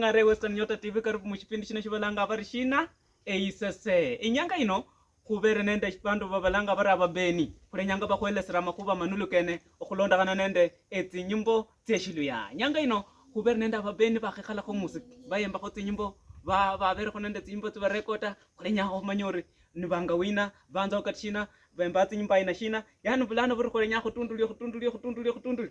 ngare Western Nyota TV karibu muchipindi chino chibalanga barishina eisese inyanga ino kubere nende chipandu babalanga bara ababeni kule nyanga bakwelesera makuba manulukene okulondagana nende etsinyimbo tseshiluya nyanga ino kubere nende ababeni bakekhala ko musiki bayemba ko tsinyimbo babere ko nende tsinyimbo tsibarekota kule nyaho manyori nibanga wina banza okatshina bemba tsinyimbo ina shina yani bulano buri kule nyaho tunduli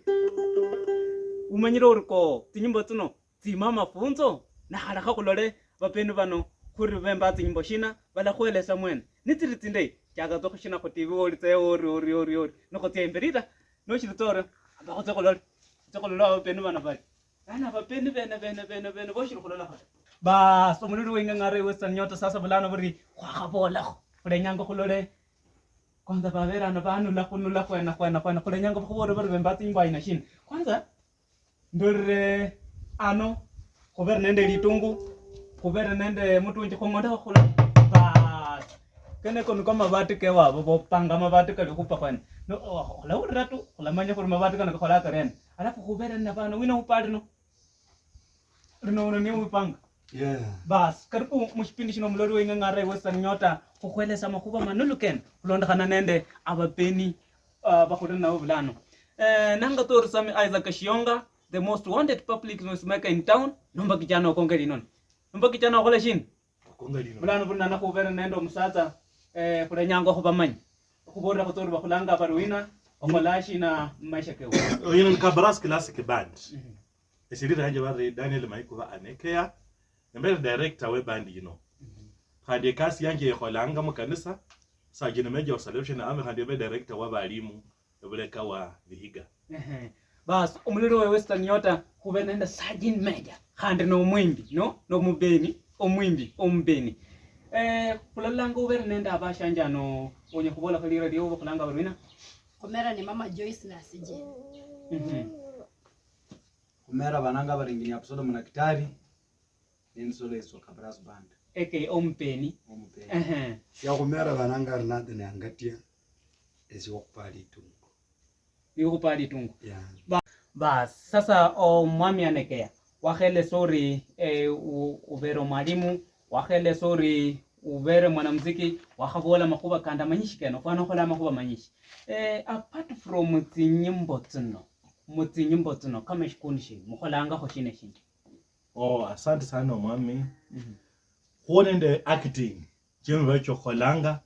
umanyire uriko tsinyimbo tsino tsimama funzo na halaka kulole bapeni bano kuri bemba tsinyimbo shina bala kwelesa mwene nitsiri tsinde chaka to kushina ko TV ori no ko tsemberita no chitoro aba ko tsekololo bapeni bana bali ana bapeni bene bo shiro kulola ba so mululu wenga ngare Western Nyota sasa bulano buri kwa bola kule nyanga kulole kwanza babera na banu la kunula kwena kule nyanga kubore bari bemba tsinyimbo ina shina kwanza ndore ano kubera nende litungu kubera nende mutunji kongoda khula ba kene kono kama mabati ke wabo bopanga mabati kali kupa kwani no la uratu la manya ko mabati kana khola karen alafu kubera na bana wina upali no ni upanga bas karibu mushipindi shino mlori wenga ngare Western Nyota kukwelesa makuba manuluken kulonda kana nende abapeni bakhulana obulano nanga tor sami Isaac Kashionga, the most wanted public noisemaker in town. Nomba kijana okongeli non. Nomba kijana okole shin. Okongeli non. Bulano buna na kubera nendo musata kule nyango ko bamanyi. Kubora ko tor bakulanga baruina okolashi na maisha kewo. Oyino Kabras Classic Band. Esirira hanje bare Daniel Maikuba anekea. Mbere director we band yino. Hande kasi yanje ekolanga mu kanisa. Sajina Major Solution ame hande be director wa balimu ebuleka wa Vihiga. Bas umuliro we Western Nyota kubera nenda Sergeant Major hande no mwimbi no mubeni omwimbi ombeni kulalanga ubera nenda abashanja no onye kubola kali radio kulanga barwina kumera ni mama Joyce na sije kumera bananga baringini episode muna kitari nensolo eso Kabras Band eke ompeni ya kumera bananga rinade ne angatia esi okupali tungu yokupali tungu yeah. Bas sasa mwami anekea wakhele sorry ubero mwalimu wakhele sorry ubere mwanamuziki wakhabola makuba kanda manyishi keno fana khola makuba manyishi apart from tsinyimbo tsino kama shikundi shi mukholanga kho shine shindi Asante sana mwami khonende acting jeme bacho kholanga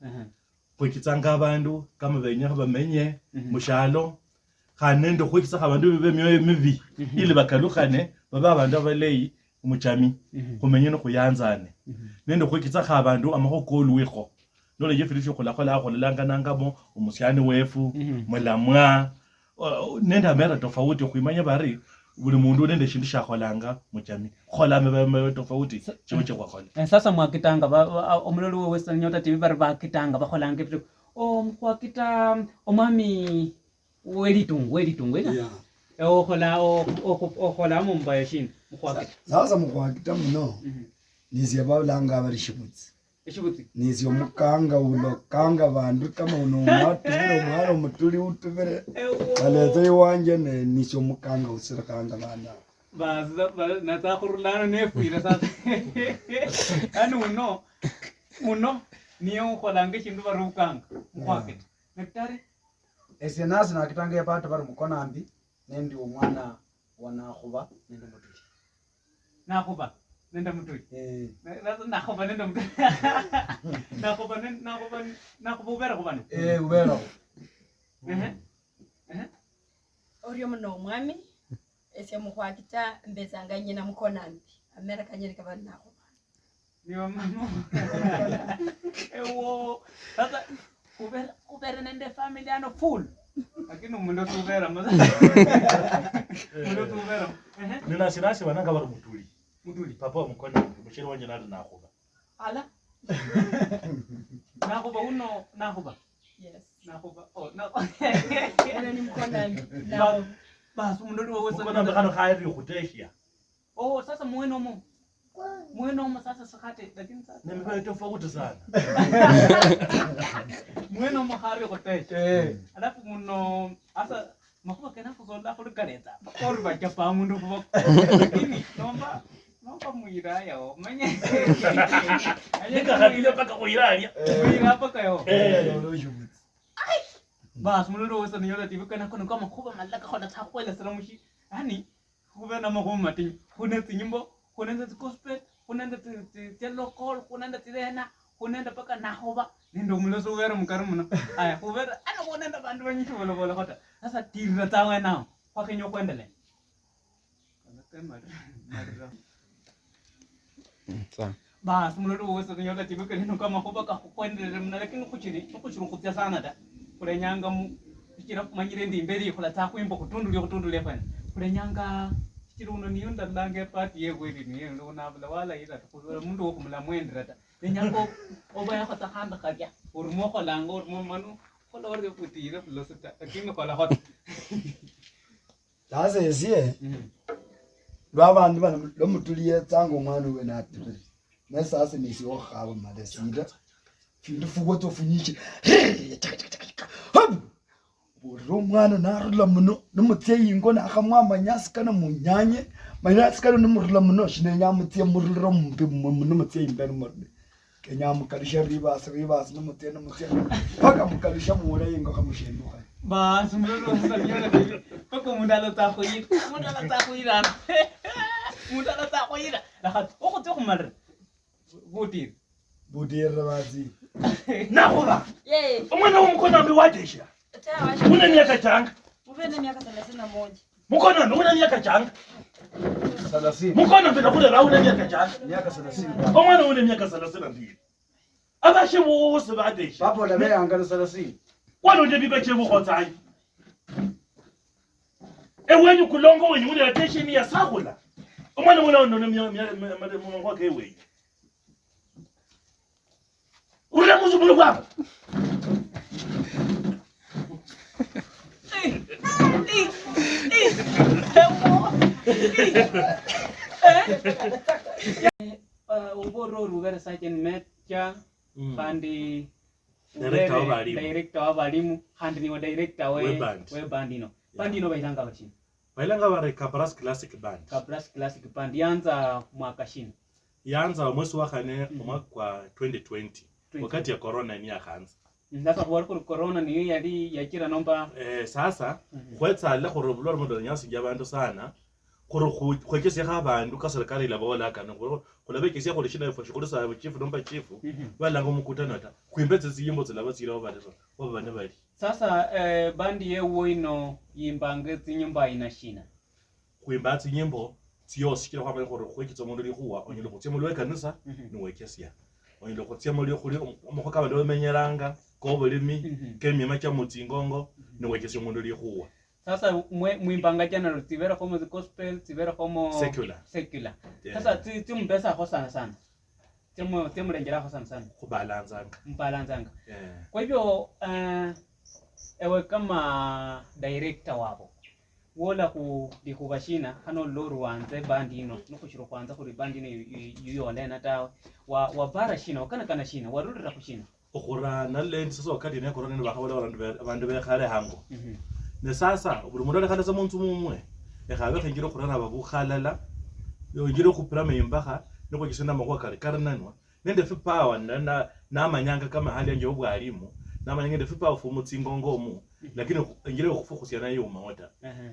kwikitsanga abantu kama benya bamenye mushalo khanende khwikisa abantu bemyoyo mibi ili bakalukhane baba abantu abaleyi umuchami kumenye no kuyanzane nende khwikitsa abantu amakhokoluwekho nole yefilisho khulanga nangamo umusyani wefu mulamwa nende amera tofauti khwimanya bari buli mundu nende shindu shakholanga muchami kholame tofauti chibuche kwa khola sasa mwakitanga omulolo we Western Nyota TV bari bakitanga bakholanga ibyo mkwakita omwami welitungu yeah. okhola mumbaye shini mkwakita sasa mukwakita muno nizye balanga bari shibutsi nizyo mukanga ulokanga bandu kama uno matubiro mwana mutuli utubere baleze iwanje ne nisyo mukanga usirakanga bana baza natakhurulana nefuira sasa ani uno niyo ukholanga shindu bari ukanga mkwakita daktari ese nasi nakitanga yapata bari mukonambi nendi omwana wanakhuba nende mutuli nakhuba nenda mutuli nakhuba nenda mutuli nakhuba ubera khubana ubera orio muno mwami ese mukwakita mbezanga nyina mukonambi America nyereka bana nakhuba niyo mama ewo sasa kubera nende family ano full lakini mundo tubera nina sinasi bananga bari mutuli papa mukona mushiri wanje nari nakhuba ala nakhuba uno nakhuba yes nakhuba ni mukonambi bas mundo wewe mukona kana khairi khuteshia sasa mweno sasa sakate lakini sasa nimbe tofauti sana mweno mahari koteche alafu muno asa makuba kana kuzola kulikaleta or bachapa mundu kuba lakini nomba Mampa muiraya o manya. Nika hadile paka kuirania. Muira paka yo. Lo shubutsi. Bas mulolo wasa nyola tibu kana kono kama kuba malaka khona tsakhwela siramushi. Hani kuba na mahoma tin. Huna tinyimbo, huna gospel, huna tse local, huna tirena, huna paka nahoba. Nendo muloso wera mukarumuna. Aya kubera ana huna bandu banyishi bolo bolo khota. Sasa tirira tawe nao. Kwa kenyo kwendele. Bas mulolo wasa nyola tibu kana kama kuba ka kwendele mna lakini kuchiri kutia sana da. Kule nyanga kira manyire ndi mberi kula ta kuimbo kutundule fana kule nyanga kira uno niyonda lange pati ye kweli ni ndo na bla wala ira kula mundu wo kumla mwendra ta nyango oba ya khata handa khakya urmo kholanga urmo manu khola orde putira philosophy akinga khola hot Sasa esie lwabantu bana lo mutuliye tsango mwana we na tibiri na sasa nisi o khaba male sida findu fugo to funyiche buru mwana na rula muno numutse yingo na khamwa manyasi kana munyanye manyasi kana numurula muno shine nyamutse murulro mumbi muno mutse imbere murbe kenya mukalisha ribas numutse paka mukalisha mura yingo khamushendu kha bas mulolo wasa nyola tibu pako mundalo ta khoyira mundalo ta khoyira la khat o khotse khumar butir bazi Nahoba. Yeye. Umwana wumkona mbiwadesha. Tawa. Una miaka changa. Uvene miaka 31. Mukona una miaka changa. 30. Mukona mbona kule rauna miaka changa. Miaka 30. Umwana una miaka 32. Abashe wose badesha. Papo la bea angana 30. Wano nje bibache bukhotsayi. Ewenyu kulongo wenyu une attention ya sakula. Umwana una ono miaka ke wenyu. Ule muzumulu kwabo. Uboro rubere sachen metja kandi Director wa balimu kandi ni wa director we band. Bandino. Bandino baitanga bachini. Bailanga bare Kabras Classic Band. Kabras Classic Band yanza mwaka shini. Yanza mwezi wa kane mwaka 2020. Wakati ya corona ni yakanza. Sasa kwa corona ni yali yakira nomba sasa kwetsa le gore bulwa mo donya se jabantu sana gore go ke se ga bandu ka serikali la bola kana gore go labe ke se go le shina fo go sa chief nomba chief ba la ngo mukutana ta kuimbetse ziyimbo tsela ba tsira ba batho ba bana bali sasa bandi ye woino yimbange tsinyimba ina shina kuimba tsinyimbo tsiyo sikira kwa ba gore go ke tsomo le gowa onye le go tsemo le kanisa ni wekesia onye le go tsemo le go mo ka ba do menyeranga ko bolimi ke mima cha mutsingongo ni wekesia mo le gowa. Sasa muimbanga jana tivera como gospel, tivera como secular. Sasa timbesa ho sana. Timulengera ho sana. Kubalanzanga. Kwa hivyo ewe kama director wabo wola kubashina hano loru wanze bandi ino nukushiro kwanza kuri bandi ino yole na tawe wa bara shina wakana shina warudira kushina okura nalendi sasa wakati ne corona ni bakabona abantu be khale hango ne sasa buri muntu lekana sa muntu mumwe ekhabe khingiro khurana babukhalala yo ngiro khupira mimbaha niko kisenda makwa kare karananwa nende fi power na manyanga kama hali ya njobu alimu na manyanga nende fi power fu mutsingongo mu lakini ngiro khufukusia na yo mawata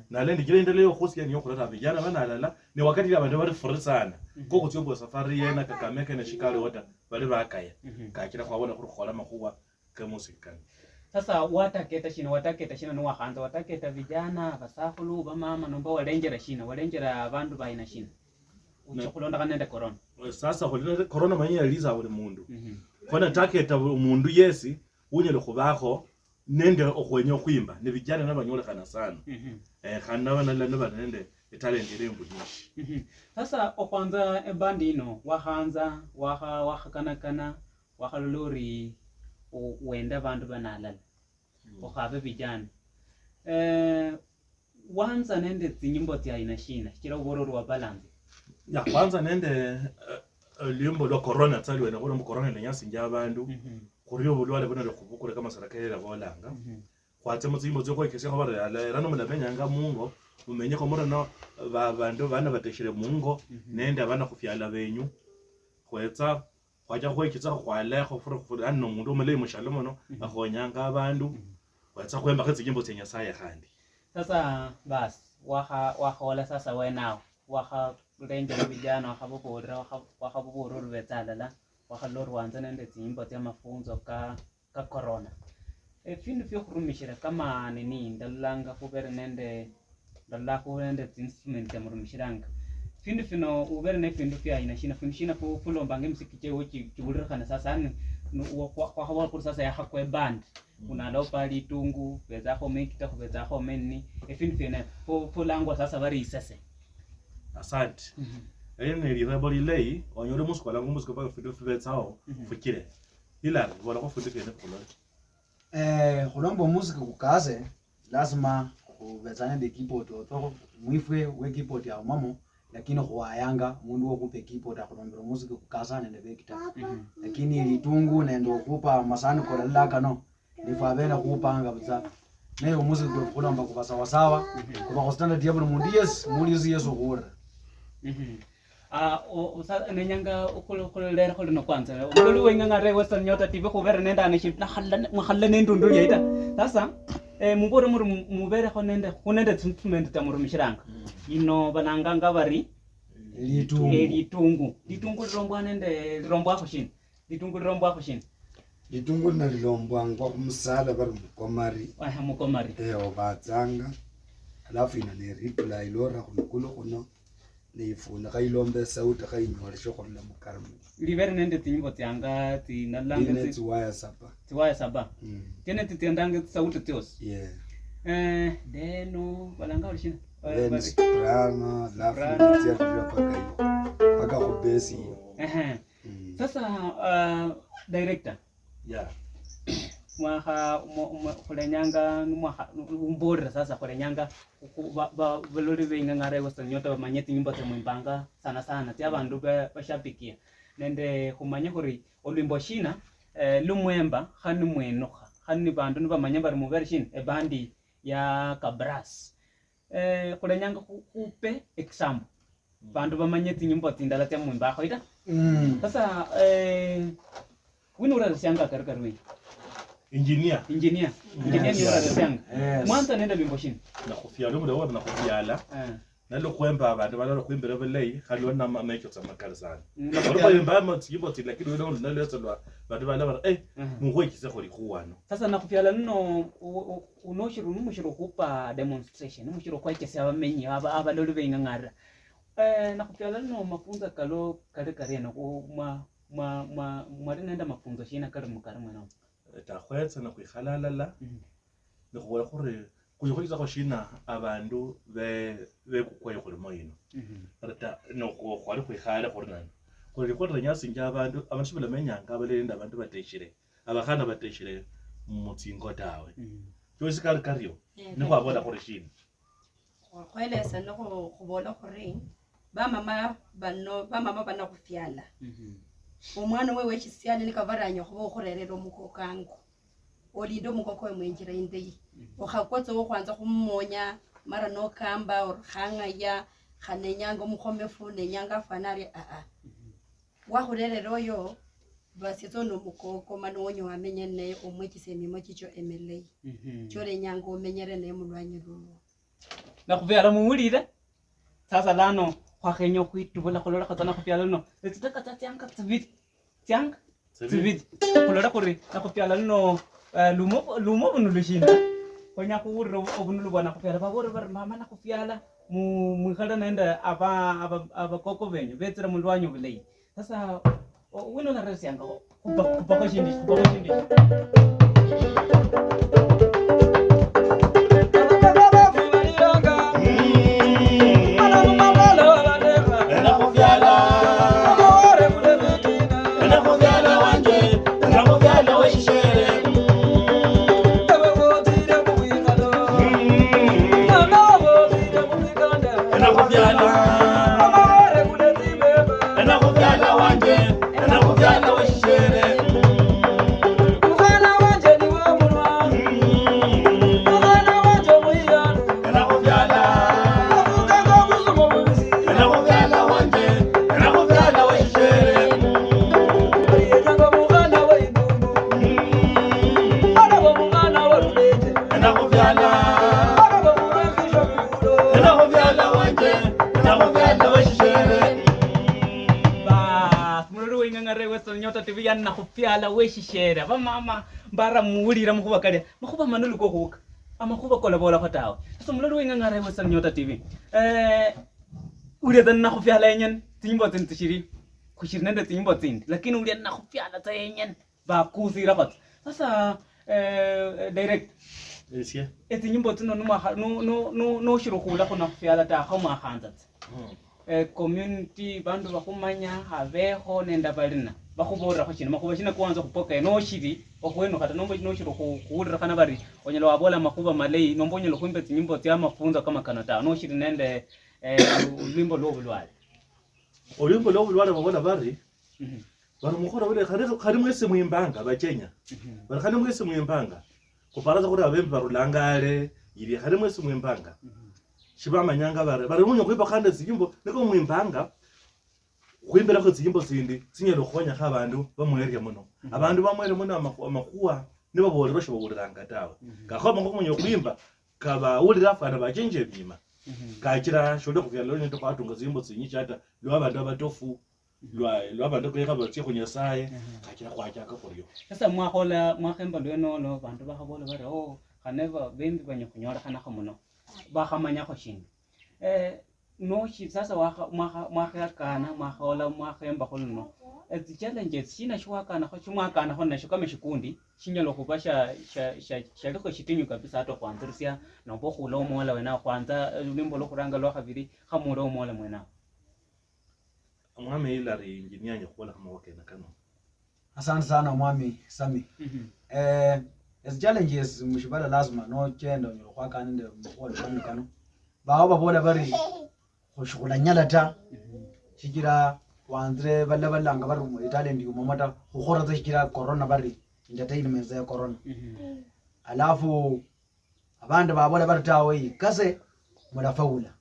na lendi ngiro ndele khusia ni yokhurata vijana bana alala ni wakati abantu bari furi sana ko kutsombo safari yena kakameka na shikali wata bali bakaya kakira kwabona khukhola makhuwa ka musikani. Sasa wataketa shina no wahanza wataketa vijana basafulu bamama nomba walengera shina walengera abantu baina shina uchakulonda kanende corona. Sasa holile corona manya yaliza buli mundu kona taketa mundu yesi unyele khubakho nende okhwenya kwimba ne vijana nabanyole kana sana khana bana lana bana nende talent ile mbunyishi. Sasa okwanza ebandi ino wahanza kana wahalolori wenda bantu banalala okhabe vijana wanza nende tsinyimbo tya ina shina kira uboro wa balance ya kwanza nende limbo lo corona tsali wena ngono corona lenyasi nja abantu kuriyo bulwale bona lokubukule kama serikali la bolanga kwatse mutsimbo tsoko ikese go bare ala rano mla benyanga mungo umenye ko murano bandu bana bateshire mungo nende abana kufyala benyu kwetsa kwaja kwekitsa kwale khofuru anno mundu umele mushalo mono akhonyanga abantu kwetsa kwemba khizigimbo tsenya saya khandi sasa bas wakhola sasa wenao wakhalenjela vijana wakhabubura lubetsalala wakhalorwanza nende tsimbo tya mafunzo ka corona findu fyokhurumishira kama nini ndalulanga khubere nende instrument ya murumishiranga findu fino ubere ne findu fya aina shina findu shina fulombanga msikije chibulirkhana sasa ani wakhabona kuri sasa yakhakwe band unalo pali tungu beza khome kitakubeza khome ni findu fyene fulangwa sasa bari isese asante ene lirebo lilei onyole musikola ngumusiko pa findu fibetsao fukire ila wala ko findu fyene khulona khulomba musiki kukaze lazima ubezane de keyboard otoko mwifwe we keyboard ya mamo lakini khuwayanga mundu wokupe keyboard akhulombera musiki kukaza nende bekita lakini litungu nende okupa masani kola lakano nifabena kupanga buza nayo musiki khulomba kuba sawa sawa kuba ku standard ya buli mundu yes mulizi yeso khura nenyanga ukulolera khulino kwanza umululu wengangare Western Nyota TV khubere nenda aniship nakhalle nendundu yaita sasa mubore muri mubere khonende instrument ta murumishiranga ino bananganga bari litungu lirombwa nende lirombwa khushini litungu nalilombwangwa kumusala bari mukomari obatsanga alafu ina ne reply lora khulukulu khuno nifuna khailombe sauti khainyoleshe khurula mukarmu libere nende tinyimbo tyanga tinalanga tiwaya saba tene titendanga sauti tyos deno balanga ulishina soprano alafu nitya paka khubesi sasa director mwaha kulenyanga mborera sasa kulenyanga baloli bengangare Western Nyota bamanyeti nyimbo tse mwimbanga sana tya bandu bashapikia nende khumanya khuri olwimbo shina lumwemba khani mwenokha khani bandu nibamanya bari mubere shina ebandi ya kabras kulenyanga khupe example bandu bamanyeti nyimbo tindala tya mwimbanga khoita sasa winura syanga karkarwe engineer ni ora syanga mwanza nenda bimbo shini na khufyala muda wona khufyala nalo kwemba abantu balalo kwimbere belei khalona mamecho tsamakala sana ngoba yimba matsimbo tsi lakini wena nalo yatsalwa bantu balaba muhwekise kholi khuwano sasa nakufyala nno unoshiru numushiru khupa demonstration numushiru kwakesa abamenyi abalolo bengangara nakufyala nno mafunzo kalo kare na mwali nenda mafunzo shina kare mukare mwana takhwetsa na khikhalalala le khole khore kuyikholisa khoshina abandu be kukwaye khole moyino rata no khwali khikhala khore nani khole khore nyasinja abandu abashibela menyanga abalenda abantu bateshire abakhana bateshire mutsingo tawe tyosi kali karyo ne khwabola khore shina khwelesa no khubola khore bamama bana khufyala umwana wewe chisiane nikavaranya khubo khurerera omukokango olindo mukoko wemwenjira indei okhakwatsa okwanza khummonya mara no kamba or khangaya khanenyanga omukhomefu nenyanga fanari wakhurerera oyo basitso no mukoko mano onyo amenye ne omwekisemimo chicho emelei chore nyanga omenyere ne mulwanyi lulu nakhuvyala mumulire sasa lano khwakhenyo khwitubula khulola khatsana khufyala no tsitaka tsyanga tsivit khulola khuri nakhufyala no lumo bunulushina khonya khurira obunulu bwana khufyala babore bari mama nakhufyala mwikhala nende abakoko benyu betsira mulwanyi bulei sasa wino naresyanga khupakho shindi mulori wengangare wesa nyota TV yana khufyala weshishera ba mama mbara muulira mukhuba kale makhuba manulu ko khuka amakhuba kola bola khatawe sasa mulori wengangare wesa nyota TV ulia na khufyala yenyen timbo tintishiri kushiri nende timbo tindi lakini ulia na khufyala ta yenyen ba kuzira khat sasa direct esia etinyimbo tino no shirukhula khona khufyala ta khoma khanza community bandu bakhumanya habeho nenda balina bakhubora khoshina makhuba shina kwanza khupoka no shiri okhweno khata nombo no shiri khuulira khana bari onyela wabola makhuba malei nombo onyela khwimba tsinyimbo tsya mafunzo kama kana ta no shiri nende ulwimbo lwobulwale babola bari bari mukhora bale khari mwese mwimbanga bachenya bari khani mwese mwimbanga kuparaza kuti abembe barulangale ili khari mwese mwimbanga shibamanyanga bari munyo kwiba khande ziyimbo niko mwimbanga kwimbera ko ziyimbo zindi sinyelo khonya khabandu bamwerya muno abantu bamwere muno amakhuwa nibo bolero shiboliranga tawe gakhoma ngomunyo kwimba kaba ulira fana bachenje bima kachira shode kuvyalo nento kwatunga ziyimbo zinyi chata lwa abantu abatofu lwa abantu kweka batsi kunyasaye kachira kwachaka khoryo sasa mwakhemba lweno bantu bakhabola bari khaneva bembi banyakhunyola khana khamuno bakhamanya khoshinga noshi sasa mwakhakana mwakhola mwakhemba khuluno the challenges shina shwakana khochimwakana khona sho kama shikundi shinyalo khuba shaliko shitinyu kabisa ato kwanzirisia nombo khulo mola wena kwanza limbo lokuranga lwa khabiri khamuro mola mwena mwami ilari engineer nyakola kama wakena kano asante sana mwami Sami as challenges mushibala lazima no chendo nyoro kwaka nende mkholo kanu kano bawo babola bari khoshukula nyalata shikira wandre balanga bari mu talent yo momata khora shikira corona bari entertainment za corona alafu abandi babola bari tawe kase mulafaula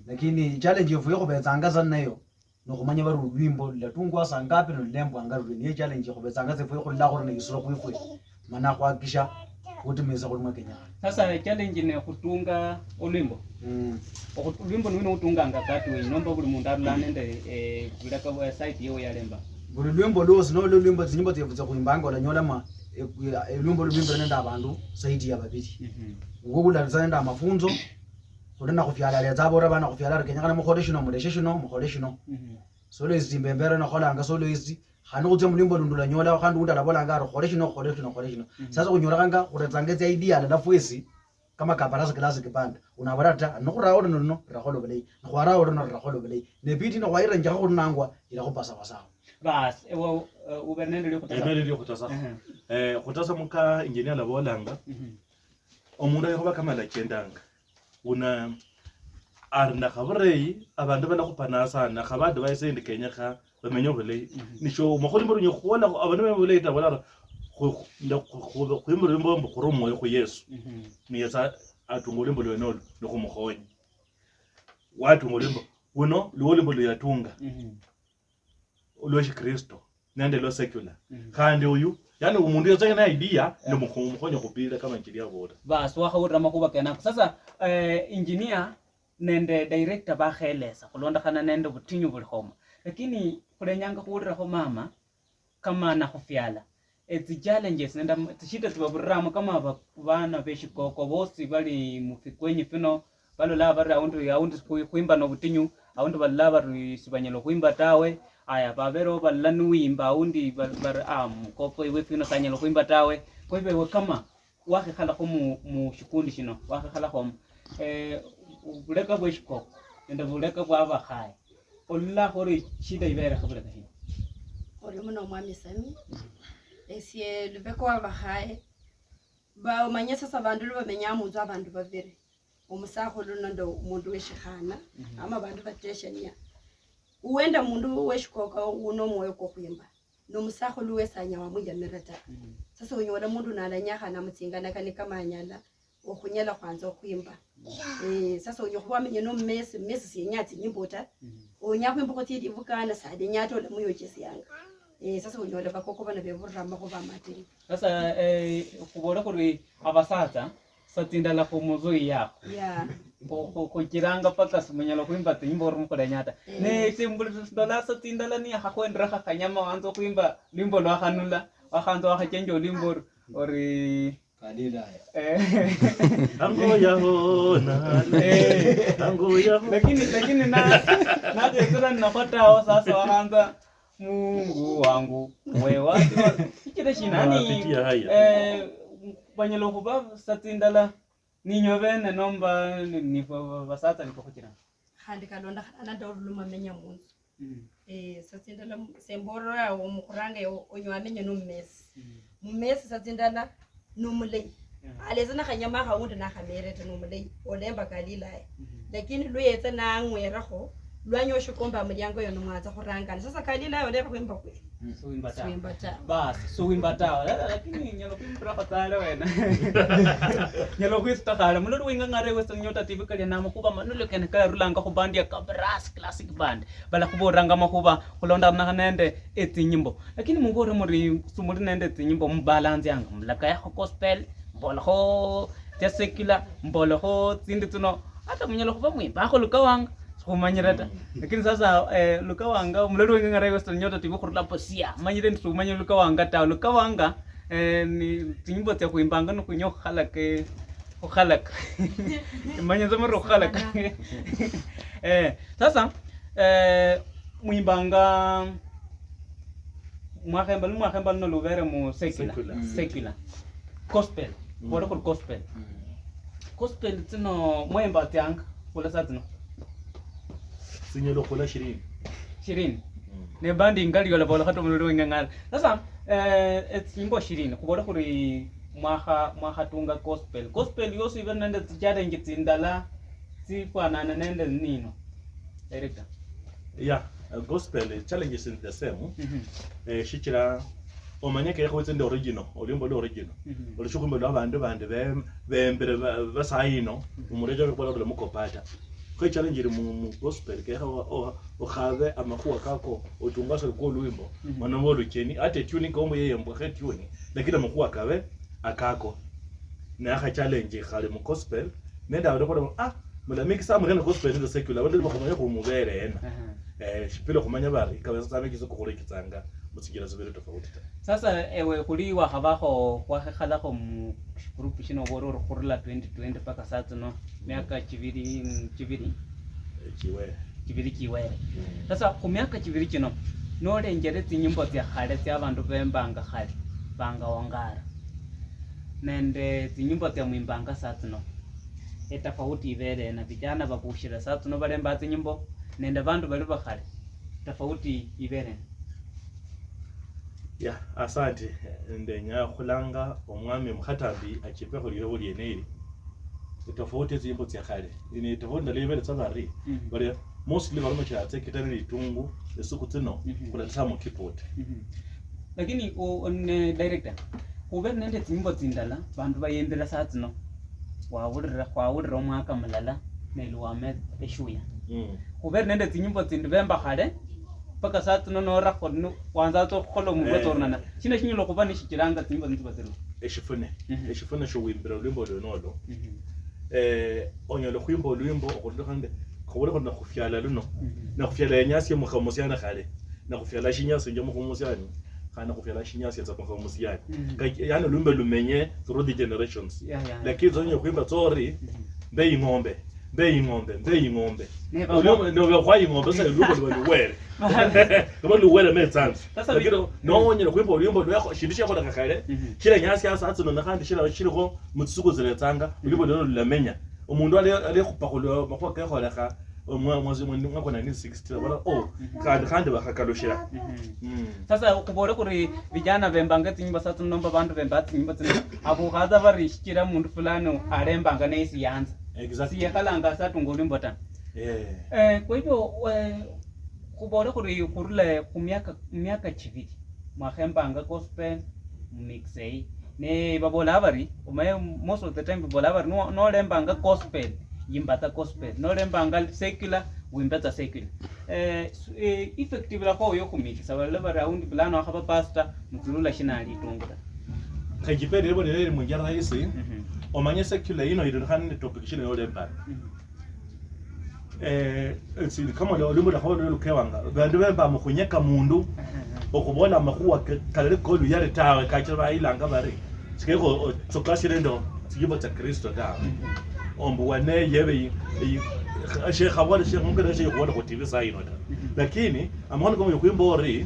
lakini challenge yo fuyo bezangaza nayo nokumanya bari ulwimbo latungwa sangapi no lembo angaru ni challenge yo bezangaza fuyo khulakho ne isuro kwifwe mana kwakisha kutimeza kulima Kenya sasa challenge ne kutunga ulwimbo ulwimbo nwino utunga ngakati we nomba buli mundu arulane kulaka wa site yewe yalemba buli lwimbo losi no lwimbo zinyimbo tyevuza kuimbanga olanyola ma lwimbo nenda abantu site ya babiri ngokula nenda mafunzo kulena kufyala leza bora bana kufyala Kenya kana mukholeshino solo izimbe mbere no kholanga solo izi khano kutse mulimbo lundula nyola khandu undala bola ngaro kholeshino sasa kunyola kanga kuretsangeza idea la fuesi kama kaparasa classic band unabarata no kurawo no rakholo belei no khwarawo no rakholo belei ne biti no khwaira nja khunangwa ila khupasa wasawa bas ubernende khutasa khutasa muka engineer la bolanga omundu ayikhoba kama la chendanga una arna khabrei abantu bana khupana sana khabadu bayisendi Kenya kha bamenyo belei nisho mokholi murunyo khwala abantu belei ta wala khuyimbo mbombo khoromo yo Yesu niyasa atungolimbo lwenolo nokhumukhonyi watungolimbo uno lwolimbo lyatunga olweshi Kristo nende lo secular khande uyu yani umundu yatsa na idea nomukhonyo khupira kama njiri yabora bas wakhawura makuba kenako sasa engineer nende director bakhelesa khulonda khana nende butinyu buli khoma lakini khulenyanga khurira kho mama kama na khufyala the challenges nenda tishita tibaburamo kama bana beshikoko bosi bali mufikwenyi fino balola bari aundi kuimba no butinyu aundi balla bari sibanyelo kuimba tawe aya babero ballanu wimba aundi bar kopo iwe fino sanyelo kuimba tawe kwa hivyo kama wakhe khala ko mu shikundi shino wakhe khala ko buleka bweshikoko nenda buleka bwa bakhaya olla hori shida ibere khabuleka hino ori muno mwami Sami esie lubeko wabahaye ba umanye sasa bandu bamenya muzo abantu babiri umusakhulu nondo umundu weshikhana ama bandu bateshania uwenda mundu weshikoka uno moyo kokuyimba no musakhulu wesanya wamujamira ta sasa unyola mundu nalanyakha namutsingana kani kama anyala okhunyala kwanza okuyimba sasa unyokhwa menye no mesi sinyatsi nyimbota onyakhwimba khothi divukana sade nyato le muyo chesiyanga sasa unyola bakoko bana beburama go ba mateng sasa kubola gore abasatsa satindala go mozo ya kuchiranga paka simunyalo kuimba tinyimbo uri mukulenyata ne simbulola satindala ni akakwendera kakanyama wanzo kuimba limbo lwakanula wakhanza wakachenja limbo ori Galilaya. lakini na jesura ninapotao sasa wakhanza Mungu wangu wewe kile shinani banyalo kuba satindala ninyo bene nomba ni basata liko kuchira khandi kalonda khana ndoluma menya munzu satindala semboro ya umukuranga onywamenya no mmesi satindala numulei alezana khanyama khawundi na khamerete numulei olemba Galilaya lakini luyetse na ngwera kho lwanyosha komba mulyango yono mwaza khurangana sasa Galilaya oleba kwimba kwe suwimba tawa lakini nyalo kumpra patala wena nyalo kuistakhala mulolo wingangare western nyota tv kale namo kuba manulo kene kala rulanga ku band ya Kabras classic band bala kuboranga makuba kulonda na kanende etinyimbo lakini mungore muri sumuri nende etinyimbo mbalance yanga mlaka ya gospel mbolo ho secular mbolo ho tsindituno hata munyalo kuba mwimba ko lukawanga kumanyirata lakini sasa lukawanga mulolo wingangare western nyota tv khurula posia manyire ntu manyo lukawanga ta lukawanga ni tinyimbo tya kuimbanga no kunyo khalake ukhalaka manya zama ro khalaka sasa muimbanga mwakhembal no luvere mu secular gospel wala ko gospel tino mwemba tyanga wala satino sinyelo khola 20 ne bandi ngali yola bola khato mulolo ngangala sasa etsimbo 20 kubola kuri mwaha tunga gospel yosi ibenende challenge tsindala sifanana nende nino director gospel challenges in the same shichira omanyeke yakho tsende original olimbo lo original olishukumbe lo abantu bande bembere basayino umurejo bebola lo mukopata kwe challenge mu gospel ke o khave amakhuwa kako otungasa ko luimbo manamo lukeni ate tuning ko moye yembo khe tuning lakini amakhuwa kabe akako na kha challenge khale mu gospel nenda wado mula mix amrena gospel ndo secular wado bakhomanya ko mubere yena shipilo khomanya bari kabeza tsame kizo ko rekitsanga mutsigira zibere tofauti sasa ewe kuliwa khabakho kwa khalakho mu group shino bororo khurula 2020 paka sasa no miaka chiviri kiwere sasa ku miaka chiviri kino no lengere tinyimbo tya khale tya abantu bembanga khale banga wangara nende tinyimbo tya mwimbanga sasa no etafauti ibere na vijana babushira sasa no balemba tinyimbo nende bantu bali bakhale tofauti ibere asante ndenya khulanga omwami mkhatambi achipe khulire buli eneri tofauti zimbo tya khale ni tofauti ndalebele tsabari bali mostly bali machatse kitani litungu esuku tsino kula tsamo keyboard lakini director kube nende timbo tsindala bantu bayembera satsino wawulira omwaka mulala neluwame eshuya kube nende tinyimbo tsindibemba khale paka satsino no rakho wanza to kholo mugotornana shine shinyilo kuba nishikiranga tinyimbo ntibaziru eshifune sho wimbira lwimbo lwenolo onyolo khwimbo lwimbo okudukande khobole khona khufyala luno na khufyala yenyasi mukhamusiana khale na khufyala shinyasi nje mukhamusiani khana khufyala shinyasi tsa mukhamusiani yani lwimbo lumenye through the generations lakini zonyo khwimba tsori be ingombe no kwa ingombe sasa lwimbo lwele kama luwele metsansi lakini nonyelo khwimbo lwimbo lwakho shindisha khola khale kila nyasi asa tsino na khandi shirikho mutsuku ziletsanga lwimbo lwelo lulamenya umundu ale khupakhulo makho ke khola kha mwezi mwako 1960 bala khandi bakhakaloshira sasa kubole kuri vijana bembanga tinyimba sasa nomba bantu bemba tinyimba tsino abo khaza barishikira mundu fulani alembanga nesi yanza siye kalanga satu ngolimbo ta kwa hivyo kubole kuri kurule kumyaka chiviri mwakhembanga gospel mixei ne babola bari umaye most of the time babola bari no lembanga gospel yimbata gospel no lembanga secular wimbata secular effective la ko yokumiki sabala bari aundi plano akhaba pastor mutulula shinali tungura khajipere bonere mu njara isi omanye secular ino ido khane topic shine no lemba kama olumbo la kholo lukewanga bandu bemba mukhunyeka mundu okubola makhuwa kalele kolu yale tawe kachira bayilanga bari sikeko tsokashire ndo sijibo cha Kristo tawe ombu wane yebe sheikh abwala sheikh mungere sheikh wala ku TV sai no lakini amona kama yokuimbori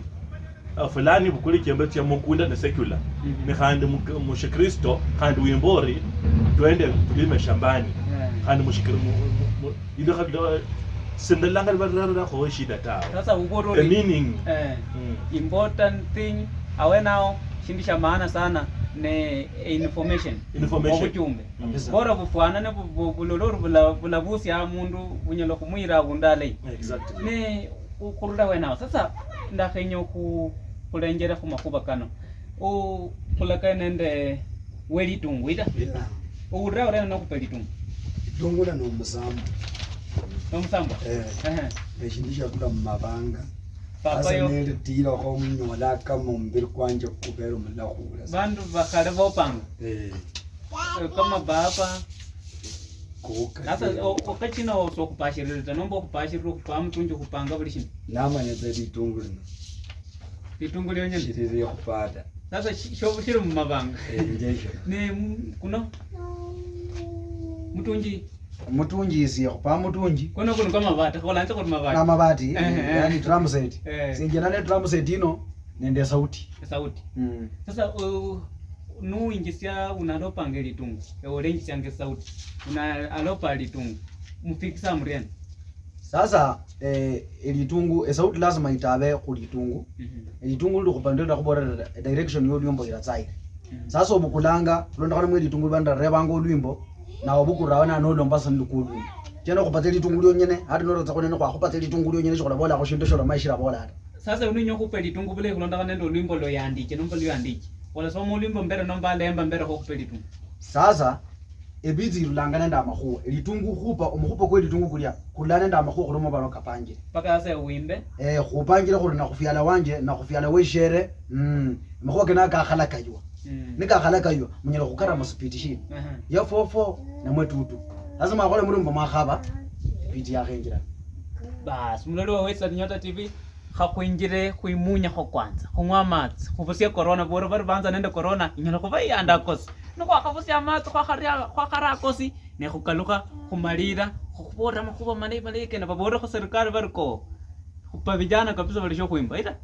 fulani bukuli kyembe kya mukunda na secular ni khandi mushikristo khandi wimbori twende tulime shambani khandi mushikiri ido khado sindelanga barara kho shida tawe sasa uboro the meaning important thing awe nao shindisha maana sana ne information obujumbe bora bufwana ne buloloro bulabusi ya mundu bunyelo kumwira gundale exactly ne ukulula wenao sasa ndakhenyo kulengera kumakuba kano kulaka nende weli tungwida ura ura no kupeli tungula no musambo beshindisha kula mumabanga papa yo nende tira ko munyola kama mbiri kwanje kubera umulakula bandu bakhale bopanga kama baba sasa okachina okupashirira nombo okupashirira okupamu tunje kupanga buli shino namanya zedi litunguli yonyene shirire kupata sasa shobutire mu mabanga njesho ne kuno mutunji isi kupa mutunji kuno kama mabati kolanje kuti mabati na mabati yani drum set sinjena ne drum set ino nende sauti sasa nuinjisia unalopanga litungu olenji change sauti unalopa litungu mufikisa mriani sasa litungu sauti lazima itabe kulitungu litungu ndikupandela kubora direction yo lyombo ila tsai sasa obukulanga londa kana mwe litungu banda rebango lwimbo na obukurawana no lomba sandukulu tena kupata litungu lyonyene hadi no rotsa konene kwa kupata litungu lyonyene shola bola ko shindo shola maishira bola sasa uninyo kupe litungu bule kulonda kana ndo lwimbo lo yandike nomba lo yandike wala somo lwimbo mbere nomba lemba mbere ko kupe litungu sasa ebizi lulangana nda makhuwa litungu khupa omukhupa kwe litungu kulya kulana nda makhuwa kulomo bano kapanje paka ase uimbe khupangile khuri na khufyala wanje na khufyala weshere makhuwa kana ka khala kaywa nika khala kaywa munyela khukara musipitishi ya fofo na mwetutu lazima akhole mulumba makhaba piti ya khenjira bas mulolo wa Western Nyota TV khakwinjire khuimunya kho kwanza khumwa amatsi khubusia corona boro bari banza nende corona inyala khuba yanda kosi nokwa khabusia amatsi kwa khara kosi ne khukaluka khumalira khubora makhuba mane kena babora khu serikali bariko khupa vijana kabisa balisho khuimba ita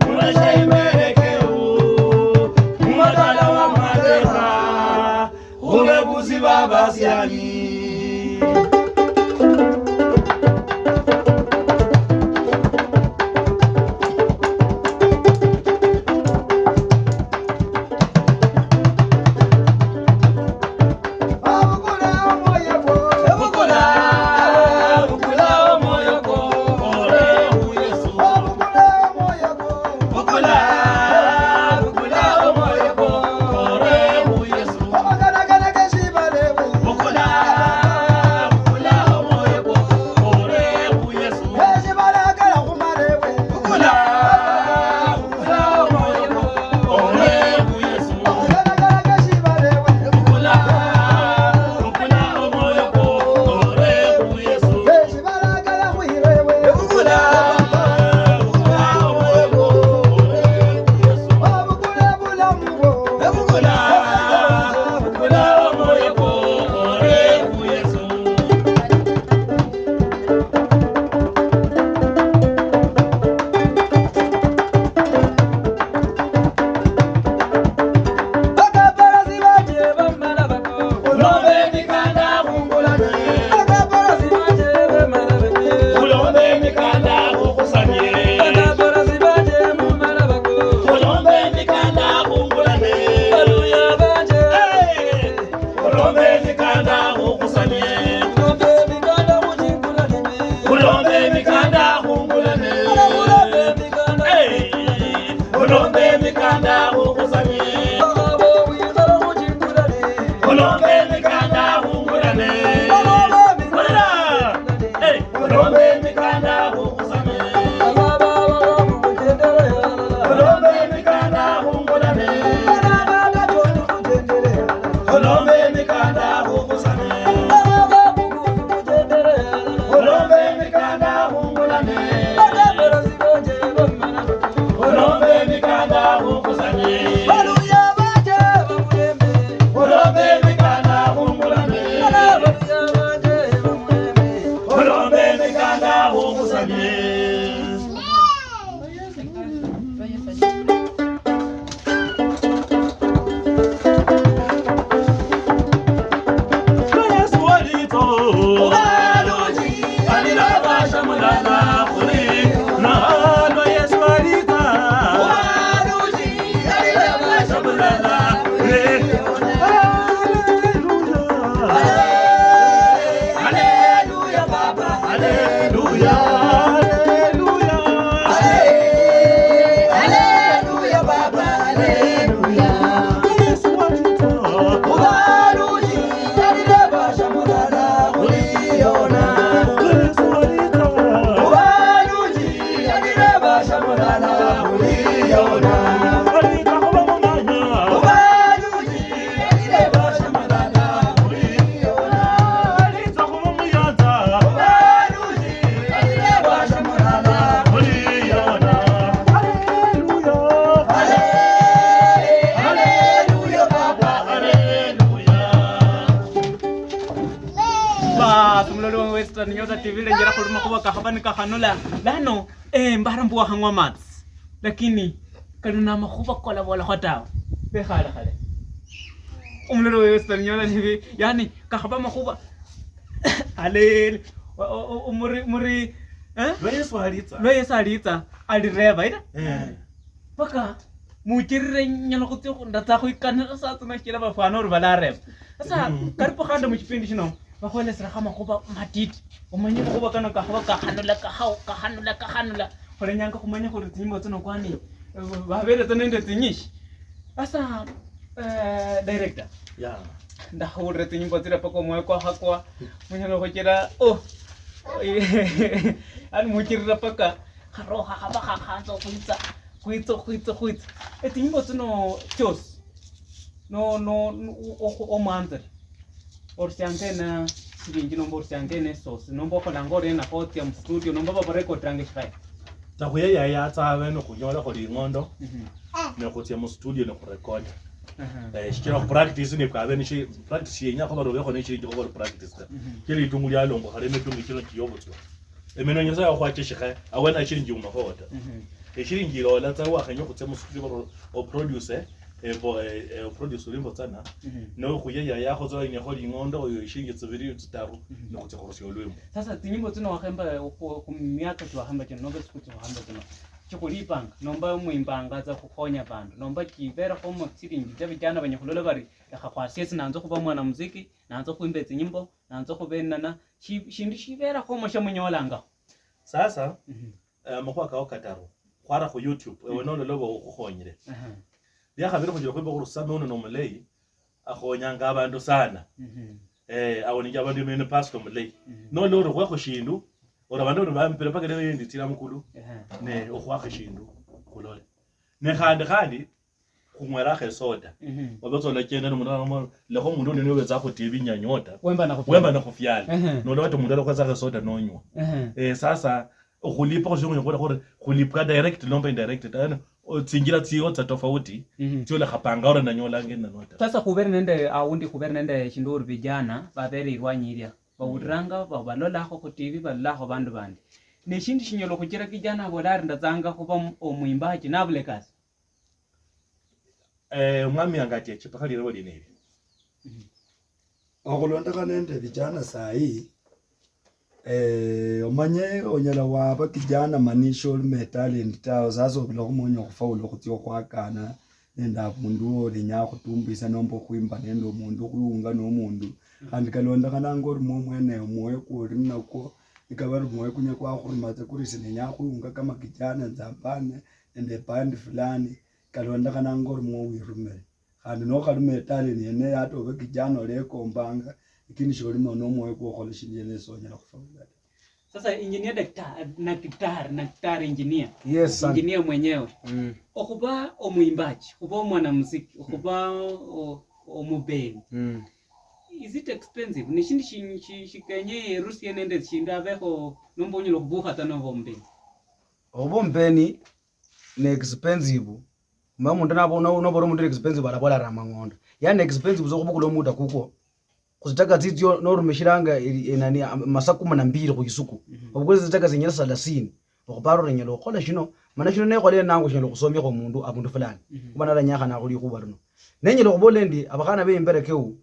Mulesha imbere keu mulala uliyona alitakuba munganya ubaluji ile basha mulala uliyona alitakuba muyanza ubaluji ile basha mulala uliyona haleluya baba haleluya ba tumlolo wa Western Nyota TV le njira kuluma kuba kahabani kahanula lano mbara mbuwa hangwa mats lakini kanuna makuba kola wala hotao be khale umlolo wa Western Nyota TV yani kahaba makuba alel muri Yesu alitsa alireva ida eh paka mukirire nyalo kutyo ndata ko ikana sa tuna kila bafano uri balareva sasa karipo khanda mu kipindi kino bakhole sira kama kuba matiti umanye kuba kana kahanula khole nyanga kumanya khuri timbo tsino kwani babere tsanende tsinyishi sasa director ya ndahurre tinyimbo tsira pako moyo kwa hakwa munyalo khokera ani mukirira paka kharoha khaba khanzo kuitsa tinyimbo tsino chos no o manzari orsiangena siringi nombo orsiangena sos nombo kolangore na hoti am studio nombo baba record range shai takuye ya tsabe no kunyola ko lingondo ne ko tsia mu studio ne ko record shikira practice ne ka bene shi practice yenya ko barobe ko ne shi ko practice ta kile tungu ya longo hare me tungu kilo kiyobo tso emeno nyasa ya kwa tshikha awena shi ngi uma hota shi ngi lo la tsawa khanyo ko tsia mu studio o producer producer limbo tsana no kuye ya go tswa ine go lingondo o shi ngi tsebiri tsitaru ne ko tshikoro syo lwemo sasa tinyimbo tsino wa khamba ku miaka twa hamba tsino no besikuti wa hamba tsino chikulipanga nomba muimbanga za kukhonya bantu nomba kivera ko mo tsiringi tsa vijana banye khulolo bari khakhwasiesi nanzo kuba mwana muziki nanzo kuimba tsinyimbo nanzo kubenana shindu shivera ko mo shamunyolanga sasa mokwa ka okataro kwara ku YouTube ewe no lobo ukukhonyire ya khabira kujira kwimba ku rusame uno no mulei akhonyanga abantu sana awonija abantu mene pastor mulei no lo ro kwa shindu ora bantu bampira paka leo nditira mukulu ne okhwa shindu kulole ne khandi kumwera khe soda wabetsola kenda no munana le go mundu ne wetsa go TV nyanyota wemba na kufyala no lo batho mundu lo kza soda no nywa sasa ukulipa kwa shungu gore kulipa direct nomba indirect tana tsingira tsiyo tsa tofauti tsio le khapanga ora nanyola ngena nota sasa kubere nende aundi kubere nende shinduru vijana babere irwanyiria bawuranga babalola ko TV balaho bandu bandi ne shindu shinyolo kuchira kijana bolari ndazanga kuba omwimbaji nabule kazi mwami angati echipakali lero linebi okulondaka nende vijana sahi omanye onyala waba kijana manisho talent tao sasa obula kumonya kufaula kutyo kwakana nenda mundu olinya kutumbisa nombo kuimba nendo mundu kuyunga no mundu kandi kalonda kana ngori mwene moyo kuri nako ikabari moyo kunya kwa khurimatse kuri sinenya kuyunga kama kijana nzapane ende band fulani kalonda kana ngori mwo wirumere kandi no kalume talent yene atobe kijana olekombanga ikini shori no moyo ko khola shinjene sonyala kufaula sasa engineer daktari engineer Yes, engineer mwenyewe okuba omwimbaji kuba mwana muziki okuba omubeni is it expensive ni shindu shikenye Russia nende shinda beko nombonyelo kubuka tano bombeni obombeni ne expensive mamundu nabo no boro mundu expensive alabola ramangondo yani expensive zo kubukulo muda kuko kuzitaka zityo no rumeshiranga nani masaku 12 ku isuku obukwe zitaka zinyira 30 okubaro renyelo khola shino mana shino ne khole nango shino kusomya ko mundu abundu fulani kubana la nyaka na kuli kuba runo nenyelo kubolendi abakana be imberekeu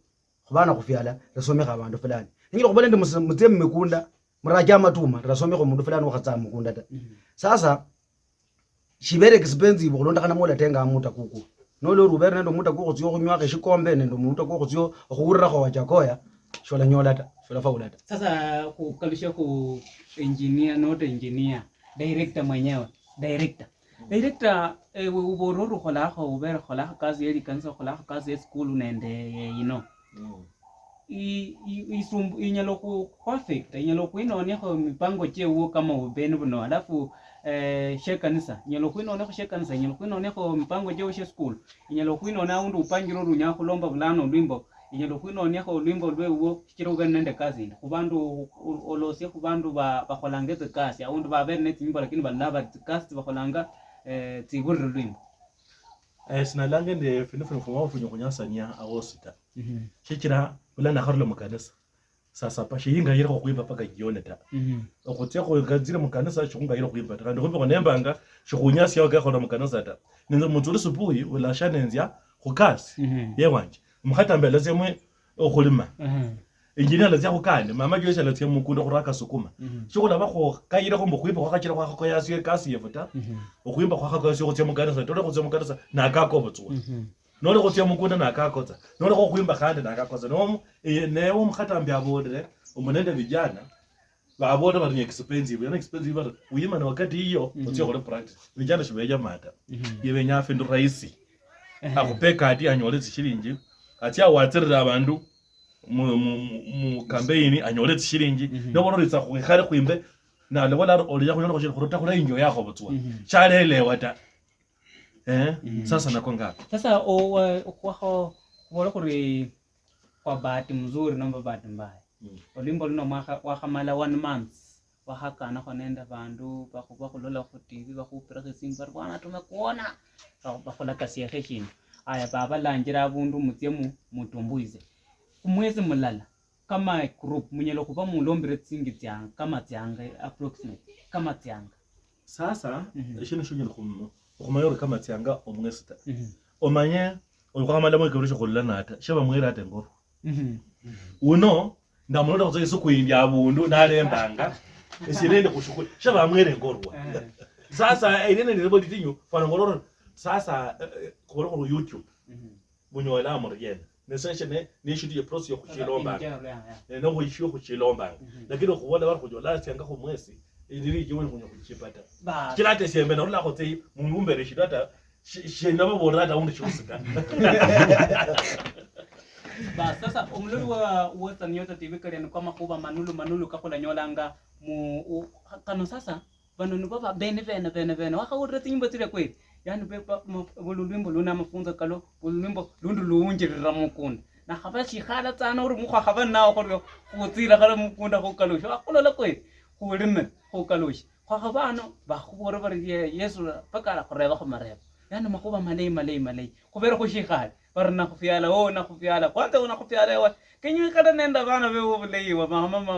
kubana kufyala rasomya abantu fulani nenyelo kubolendi mutse mmekunda muraja matuma rasomya ko mundu fulani wakatsa mukunda ta sasa shibere expensive kulonda kana mola tenga amuta kuku no lo rubere ndo muta kuko tsyo kunywa ke shikombe ndo muta kuko tsyo khurira ko wajakoya shola nyolata shola faulata sasa kukalisha ku engineer not engineer director mwenyewe director ubororo khola ubere khola kazi yeli kanisa khola kazi ya school nende inyalo ku perfect inyalo ku inone ko mipango chewo kama ubeni buno alafu she kanisa nyelo kwinone she kanisa nyelo kwinone ko mpango je she school nyelo kwinone aundu upangiro runya kulomba bulano lwimbo nyelo kwinone ko lwimbo lwewo kiro nende kazi kubandu olosie kubandu bakholangeze kasi aundu babere netimba lakini balaba kasi bakholanga tiburu lwimbo sinalange ndi finifu mfumo funyo kunyasanya awosita shikira bulana kharlo mukanisa sasa pa shinga yira ko kuimba paka jione ta okutya ko gazira mukanisa shunga yira kuimba ta ndiko konembanga shukunyasi yaga khona mukanisa ta ninzo mutuli subuhi wala shanenzya khukasi yewanje mukhatambela zemwe okhulima injini la tsya kane mama jo shala tsya mukunda khuraka sukuma shukula bakho kayira ko mbukhwimba khakachira kwa khako yasi kasi yefuta okhwimba kwa khako yasi khutya mukanisa tole khutya mukanisa nakako butsuwa nole khutya mukunda nakakotsa nole khwimba khande nakakotsa no newo mukhatambya bodre umunende vijana babona bari expensive yana expensive bari uyima na wakati hiyo utyo kole practice vijana shibeja mata yebe nyafe ndo raisi akupeka ati anyole zishirinji atya watsirira abantu mu campaign anyole zishirinji nobona ritsa khare khwimbe na lebola olya khonyolo khoshira khorota khula injo yakho butswa chalelewa ta sasa nakonga sasa kwa wala kuri kwa bahati mzuri na bahati mbaya olimbo lino mwaka wakamala 1 month wahakana kwanenda bandu bakulola ku TV bakupira kesimba bwana tumekuona bakola kasi ya heshini aya baba langira abundu mutyemu mutumbuize kumwezi mulala kama group munyelo kuba mulombere tsingi tyanga kama tyanga approximate kama tyanga sasa shino shugil kumayoro kama tyanga omwesta omanye olukhamala mwe kabrisho khulanata shaba mwera atengoro uno ndamunoda kuzo isuku indya abundu nalembanga esirende kushukuru shaba mwere ngorwa sasa inene ndebo litinyo fana ngororo sasa khoro YouTube bunyola amoryen neseshene nishiti process yo kuchilomba no kuishio kuchilomba lakini khubona bari kujola tyanga khu mwesi iliri jiwe kunyo kuchipata kilate sembe na ulla khotei mungumbere shidata shena baborata unde chusika ba sasa umlulu wa Western Yota TV kale kama kuba manulu kakola nyolanga mu kano sasa banonu baba bene wakaurira tinyimbo tire kweli yani pepa bululwimbo luna mafunzo kalo bululwimbo lundu luunjirira mukunda na khabashi khala tsana uri mukha khabana nawo kholo kutsira khala mukunda ko kalusho akola kweli kulime ko kalusho khabano ba khubora bari Yesu pakala khoreba khomareba yani makuba malay kubera ko shikhala barna khufiala na khufiala kwanza una khufiala ewa kenyu kada nenda bana bewo buleiwa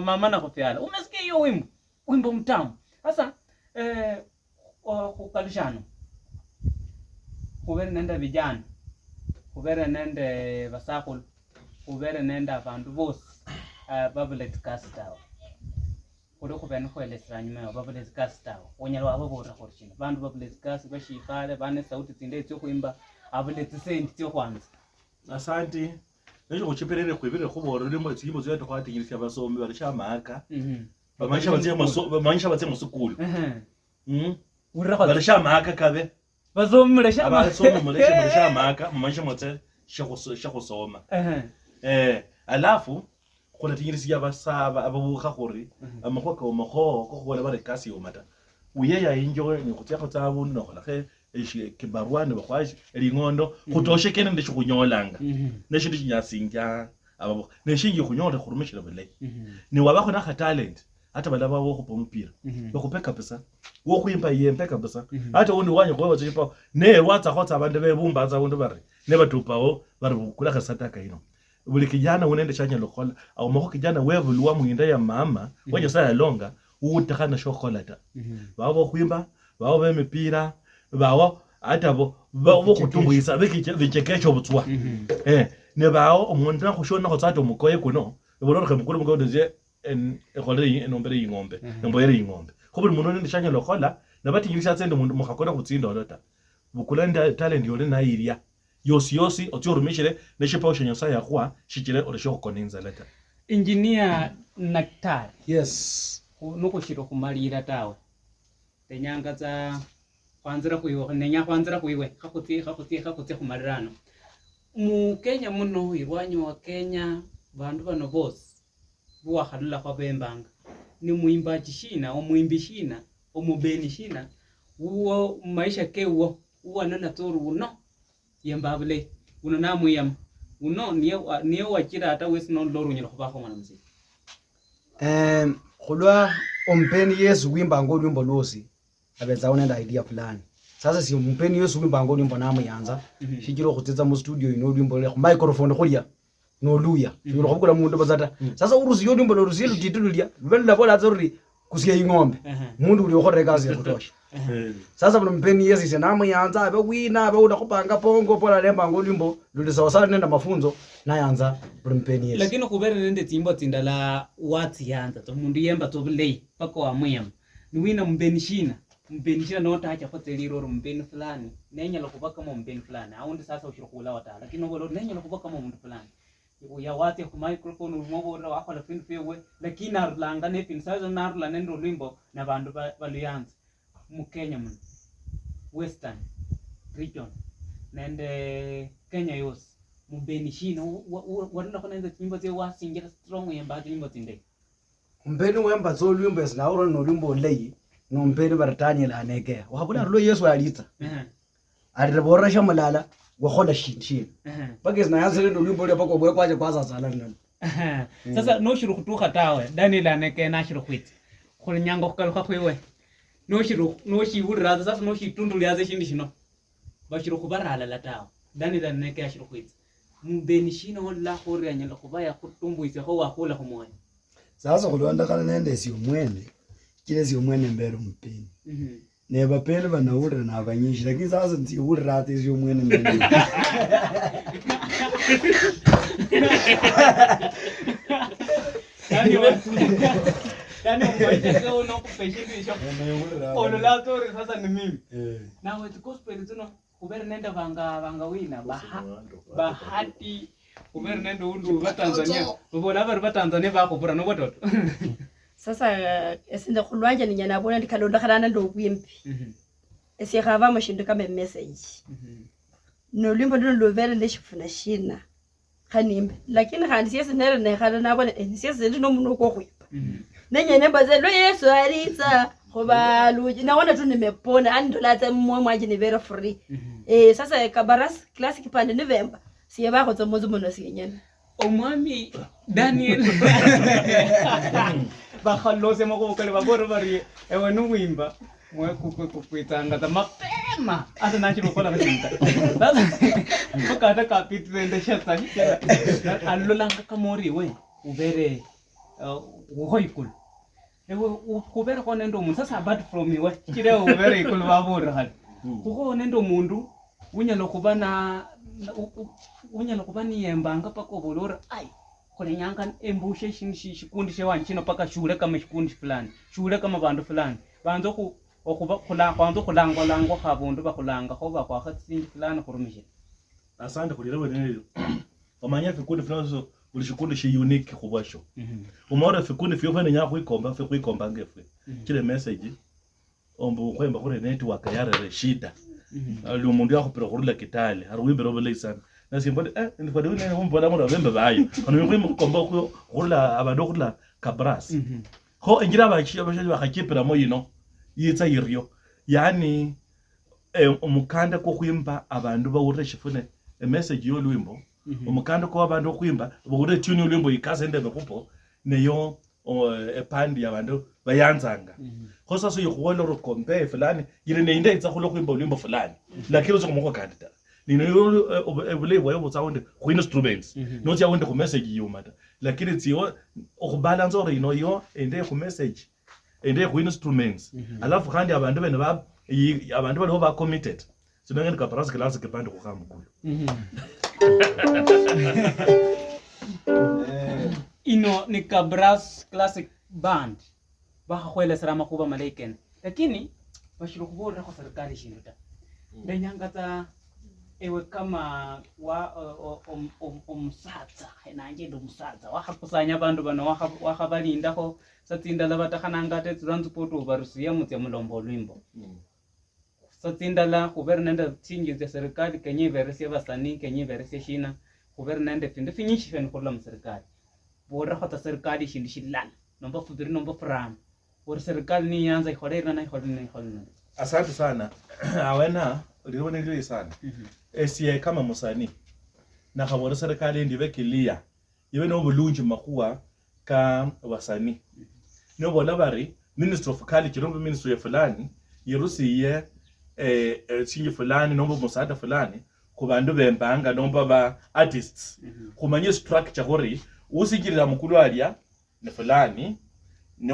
mama na khufiala umesikia hiyo wimbo mtamu sasa kukalishano kubera nenda vijana kubera nende basakul kubera nenda bandu bose babulet castao kudo kubena kwelesra nyuma babulet castao onyalo abo bora khorchina bandu babulet cast bashifale bane sauti tinde tyo kuimba abulet send tyo kwanza asante nejo kuchiperere kwibire khubora limo tsimbo zyo to kwatinyirisha basomi barisha maka bamanisha batse musukulu barisha maka kabe bazomulesha maka mamanisha motse shakhusoma alafu khona tinyirisha basaba ababukha khori amakhwa ko makho khona bare kasi yomata uye ya injo ni kutya khotsabu no khola khe kibarwane bakhwaji lingondo khutoshe kene ndicho kunyolanga neshindu kinyasinja ababo neshingi kunyole khurumishira bale ni wabakho na talent hata balaba wo kupompira bakupeka pesa wo kuimba yempeka pesa hata undi wanye kwa bachipa ne watsa khotsa abantu bebumba za undu bari ne batupawo bari kula kasataka ino buli kijana unende chanya lokhola au mako kijana wevulwa muinda ya mama waje saya longa utakana shokolata babo kuimba babo bemipira bawo hata bo kutumbuisa bichekesho butswa ne bawo umuntu nakushona khotsato mukoye kuno ibonoro khemukulu mukoye nje ekhole enombere ingombe nombere ingombe khobuli munone ndishanya lokhola nabati yisha tsende umuntu mukhakona kutsinda olota bukulanda talent yole na iria yosi otiorumishire neshipa oshenyo saya kwa shikire olesho koninza leta engineer Naktari Yes. nuko shiro kumalira tawe tenyanga za kwanzira kuiwe nenya kwanzira kuiwe khakuti kumarirano mu Kenya muno irwanyo wa Kenya bandu bano boss buwa khalula kwa bembanga ni muimbaji shina o muimbi shina omubeni shina uwo maisha ke uwo nana toru uno yembabule uno namuyam uno niye wachira hata wesi no loru nyelo kubako mwana mziki khulwa ompeni Yesu wimba ngo lwimbo lwosi abenza unenda idea fulani sasa si ompeni Yesu wimba ngo lwimbo namuyanza shikiro khutsetsa mu studio ino lwimbo le microphone khulya no luya shikiro khubukula mundu bazata sasa uruzi yo lwimbo lwosi lutitulya lwela bola tsori kusiya ingombe mundu uli okhore kazi ya kutosha sasa bano mpeni Yesu ise namuyanza abe wina abe uda kupanga pongo pola lemba ngo lwimbo luli sawa sawa nenda mafunzo nayanza bano mpeni Yesu lakini kubere nende timbo tindala wati yanza to mundu yemba to bulei pako amuyam ni wina mbenishina nota acha khoteliro ro mbeni fulani nenya lokubaka mo mbeni fulani aundi sasa ushirukula wata lakini ngolo nenya lokubaka mo mundu fulani ya wati ku microphone umobo ro akhola fin fewe lakini arlanga ne fin sasa narla nendo lwimbo na bandu baluyanza mu Kenya mun Western region nende Kenya yose mubenishina warula khona nze timbo tse wasingira strong yemba timbo tinde mpeni wemba zo lwimbo esinauro no lwimbo lei no mpeni baratanyela anekea wahabula lo Yesu alitsa aribora shamalala wakhola shinshini bagezi na yanzele no lwimbo le pako bwe kwaje kwaza zala nalo sasa no shiru kutuka tawe Daniel aneke na shiru kwiti khol nyango khaluka khwewe no shibura sasa no shitundu lyaze shindi shino bashiru kubarala la tawe Daniel aneke ya shiru kwiti mbenishina wala khori anyala khubaya khutumbuise kho wakhula khumoya sasa khulonda kana nende si umwene kile si umwene mbero mpeni ne bapele banaura na abanyishi lakini sasa nti urra ati si umwene mbero yani mwaje uno kupeshindisha ono la tori sasa ni mimi na wetu gospel tuno kubere nenda vanga wina bahati kubere nenda undu wa Tanzania ubona bari ba Tanzania bakubura no bototo sasa esinde khulwanja ninya nabona ndikalonda khalana ndo kwimpi esikhava mushindu kama message no limbo ndo lovere ndishifuna shina khanimbe lakini khandi siyese nere ne khala nabona siyese ndi no muno ko khwipa nenye nembaze lo Yesu alitsa khoba luji naona tu nimepona ani ndolatsa mmoyo mwaje ni very free sasa kabaras classic pande November siye ba go tsomozo mono siyenyana omwami Daniel ba khallose mako kale ba boro bari ewe no wimba mwe kukwitanga ta mapema ata nachiro kola katinta bakata kapitrende shatsa hikela allolanga kamori we ubere uhoikul ewe kubere khona ndo mundu sasa bad from me we kire ubere ikul babura hali kuko nendo mundu unyalo kubana yembanga pako bolora ai kone nyanga embushe shikundi shewanchino paka shule kama shikundi fulani shule kama bandu fulani banzo okuba kulangwa khabundu bakulanga khoba kwa khatsingi fulani khurumisha asante kulira neno omanya vikundi fulani ulishikundi shi unique khubasho umora vikundi fyo fene nya khuikomba ngefwe kile message ombu khwemba khore network yarere shida ali umundu yakhupira khurula kitale ari wibero bele sana nasimbode ndifode une umbona ngo bembe bayo ono kwimba khukomba khurula abado khurula kabras kho engira abachi bakhakipira moyino yitsa yiryo yani umukanda ko khwimba abantu bawure shifune message yo lwimbo umukanda ko abantu khwimba bawure tune lwimbo ikazende bekupo neyo epandi yabantu bayanzanga kho sasa yikhola ro compare fulani yile neinda itsa kholo khwimba lwimbo fulani lakini uzo kumoko kandida nino ebule boyo botsaonde khu instruments no tya wonde khu message yo mata lakini tsiyo okubalance ore ino yo ende khu message ende khu instruments alafu kandi abantu bene abantu bali ba committed sinengeni kaparasi class ke band khu khamukulu ino ni Kabras Classic Band bakhakhwele sara makhuba malaiken lakini bashiru khubora kho serikali shinota ndenyangata ewe kama wa umsatsa enanje ndo musatsa wakhakusanya abantu bano wakhabalindakho satsindala batakhananga te transport ubarusiya mutya mulombo lwimbo satsindala khubera nende tsingi tsa serikali kenye verese basani kenye verese shina khubera nende finde finyishi fen khola mu serikali bora khata serikali shindi shilala nomba fudiri nomba fram uri serikali ni yanza ikhorera na ikhorera. Asante sana. Awena uliona ndio sana. Sie kama musani na khabora serikali ndive clear. Iwe no bulunji makuwa ka wasani. No bola bari Ministry of Culture nomba ministry ya fulani yirusiye chinyi fulani nomba musada fulani ku bandu bembanga nomba ba artists. Kumanye structure hori usigirira mukulu alya ne fulani ne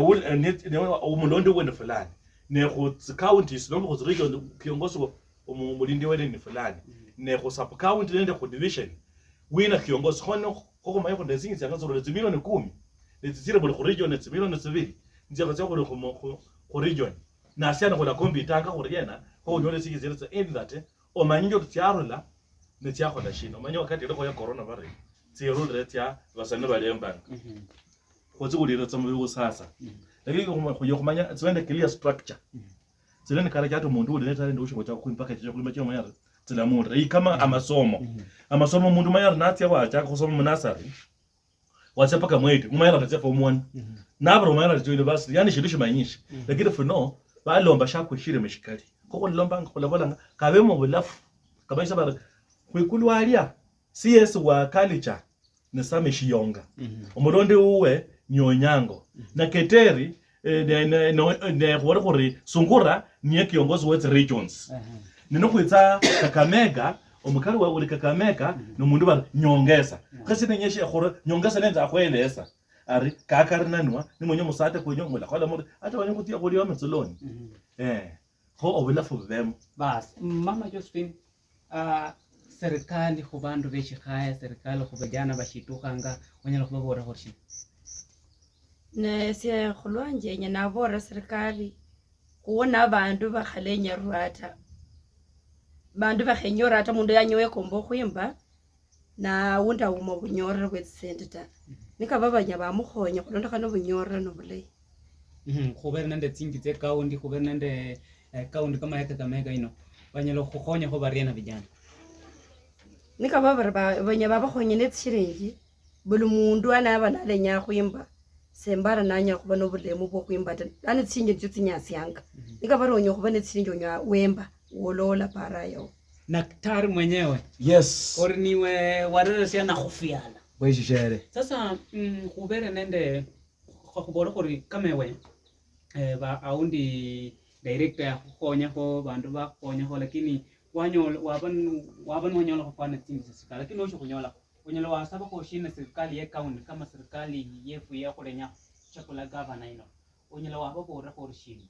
umulondo wende fulani. Ne ku counties nomba ku region kiongozi umulindi wende ni fulani. Ne ku sub county nende ku division wina kiongozi hono koko mayo ku ndezingi zangazo le milioni 10 nezitsire buli ku region ne milioni 2 nzego zako le ku region na asiana ku la kombi itanga ku yena ko nyole sikizire tsa end that o manyinjo tsyarula ne tsyakhola shino manyo wakati ile ko ya corona virus tsirule tsya basane balembanga khozi kulira tsamwe sasa lakini kuyo kumanya tswende clear structure tsene kala kyato mundu ule netale ndusho kwa kuimpaka cyo kulima cyo mayara tsila mundu yi kama amasomo mundu mayara natya wacha kusoma munasari wacha paka mwete mayara tatya form 1 nabro mayara to university yani shidusho manyisha lakini for no balomba shako shire meshikali koko lomba ngolabola kabemo bulafu kabaisha bar kwikulwalia CS wa culture ne same shiyonga umuronde uwe nyonyango na keteri ne khore sungura niye kiongozi wa regions nino kwitsa Kakamega omukali wa uli Kakamega no mundu bar nyongesa kasi nenyeshe khore nyongesa nenza akwelesa ari kakarinanwa ni mwenye musate kwenye ngola khola mundu ata wanye kutia kholi wa metsoloni ho obulafu bem bas mama Josephine serikali khubandu bechikhaya serikali khubajana bashitukhanga wanyala khubabora hoshi ne sie khulwanje nya nabora serikali kuona bandu bakhalenya rwata bandu bakhenyora ata mundu yanyowe kombo khwimba na unda umo bunyorere bwetsendeta nikababanya bamukhonya khulondokhana bunyorere nobulei khubera nende tsingi tse county khubera nende county kama ya Kakamega ino banyala khukhonya kho bariena vijana nikababara banya babakhonye netsirengi buli mundu anaba nalenya khwimba sembara nanya kuba nobulemu bwo kwimba ane tsinje tso tsinyasianga nikabaronyo kuba netsirinjo nya wemba wolola parayo daktari mwenyewe Yes. ori niwe warere na khufiala Bweshishere. sasa khubere nende khubora khori kamewe ba aundi director ya khonya ko bandu ba khonya ko lakini wanyola waban wanyola khofana tsingi sika lakini osho khunyola unyola wasaba ko shina serikali ya county kama serikali yefu ya khulenya chakula governor ino unyola wababora khori shina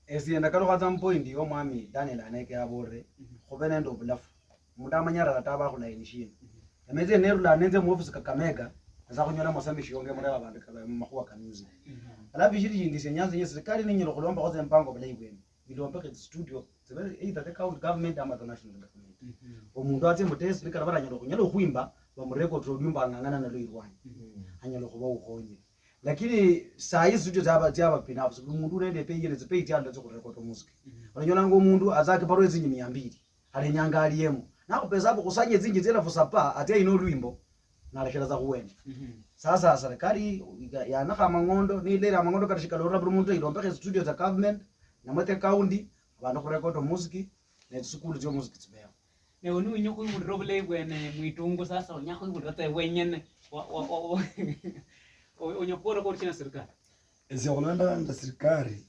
esienda kalo khatsa mpoindi yo mwami Daniel aneke abore khobene ndo bulafu mundu amanyara rataba khulaini shina emeze nerula nenze mu office Kakamega za kunyola mosambi shionge muri abantu kaba makhuwa kamuzi alafu shiri shindise nyanza ye serikali ninyiro kulomba khoze mpango bulayi bwene bilomba ke studio tsebe either the county government ama the national government omundu atse mutesi likara baranyalo kunyalo khwimba bamurecord rodumba ngangana na loirwani anyalo khuba ukhonye lakini saa hizi studio zaba binafsi umundu nende peyele zipe tyanda zo kurecord music banyola ngo umundu azake baro ezinyi 200 ale nyanga aliyemo nako pesa hapo kusanye zinji zela fusapa atia ino lwimbo na lekera za kuwenda sasa serikali ya naka mangondo ni lera mangondo katishika lora brumuntu ilomba studio za government na mwete county abantu kurecord music na school zo music tsibea ne onu nyoko ngudro bule bwene mwitungu sasa onyako ngudro wenyene onyopora ko china serikali Eziolanda nda serikali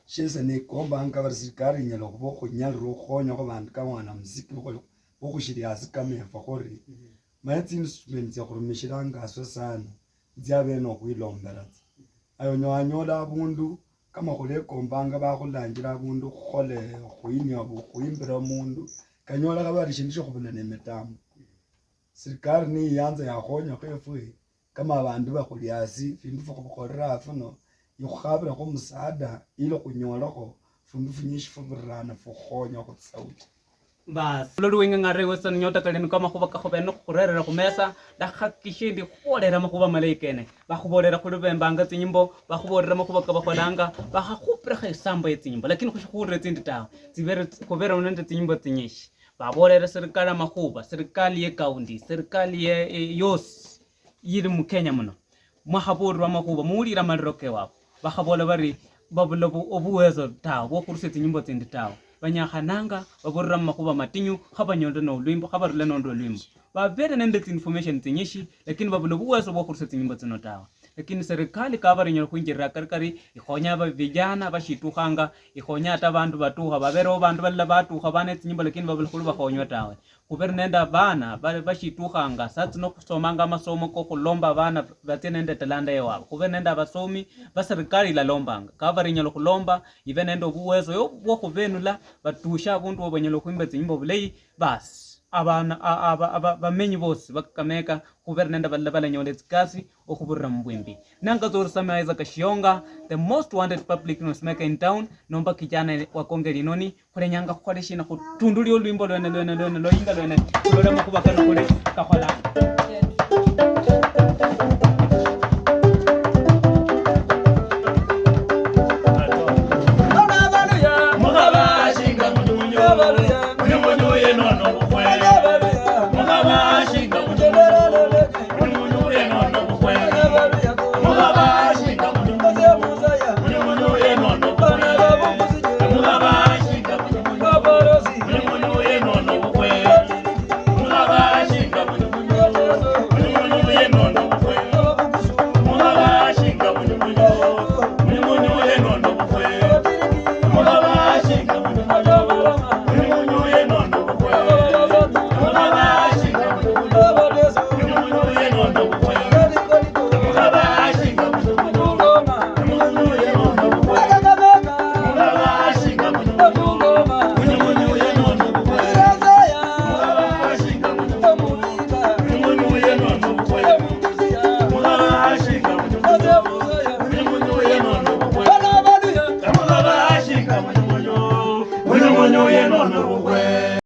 shese ne komba anga var serikali nyalo go khonyalro khonya go bantu ka mwana muziki go khushiria asikamefa gore maitsi instruments ya khurumishiranga so sana dziabe no kwilombera ayo nyoanyola abundu kama khole kombanga ba khulangira abundu khole khuinya bu khuimbira mundu kanyola ka bari shindisho khubula ne metamu serikali ni yanza ya khonya khefwe kama abantu bakhuliasi findu fukhukorera afuno yukhabira ko musaada ilo kunyolako fundu funyishi fubirana fukhonya ko sauti bas lolu wenga ngare wesan nyota kalenu kama khuba ka khobeno khurerera khumesa dakhakishindi kholera makhuba malekene bakhubolera khulubembanga tsinyimbo bakhubolera makhuba ka bakholanga bakhakhupira khaisamba etsinyimbo lakini khushikhure tsindi tawe tsibere khobera unende tsinyimbo tsinyishi babolera serikali makhuba serikali ye county serikali ye yos yiri mu Kenya muno mwahabolera makhuba muulira maliroke wabo bakhabola bari babula obuwezo tawe bwokhurusya tsinyimbo tsindi tawe banyakhananga baburira mumakhuba matinyu khabanyolera nolwimbo khabarula nondo olwimbo babere nende information tsinyishi lakini babula obuwezo bwokhurusya tsinyimbo tsino tawe lakini serikali kabarinyola khwinjirira karikari ikhonya vijana bashitukhanga ikhonya ata bandu batukha baberewo bandu balala batukha bane tsinyimbo lakini babula khuli bakhonywa tawe khubere nende abana bashitukhanga satsino khusomanga amasomo kokhulomba abana batse nende talanda yewabo khubere nende abasomi baserikali ilalombanga kabarinyola khulomba ibe nende obuwezo bwokhubenula batusha abundu bonyala khwimba tsinyimbo bulayi basi abana bamenyi bosi bakakameka khubere nende balala balanyola tsikasi okhuburira mubwimbi nangazorisama Isaac Shionga the most wanted public noisemaker in town nomba kijana wa konge linoni khulenyanga khukhola shina khutunduli olwimbo lwene loyinga lwene khulole makhuba kano khuli kakhola Hallelujah.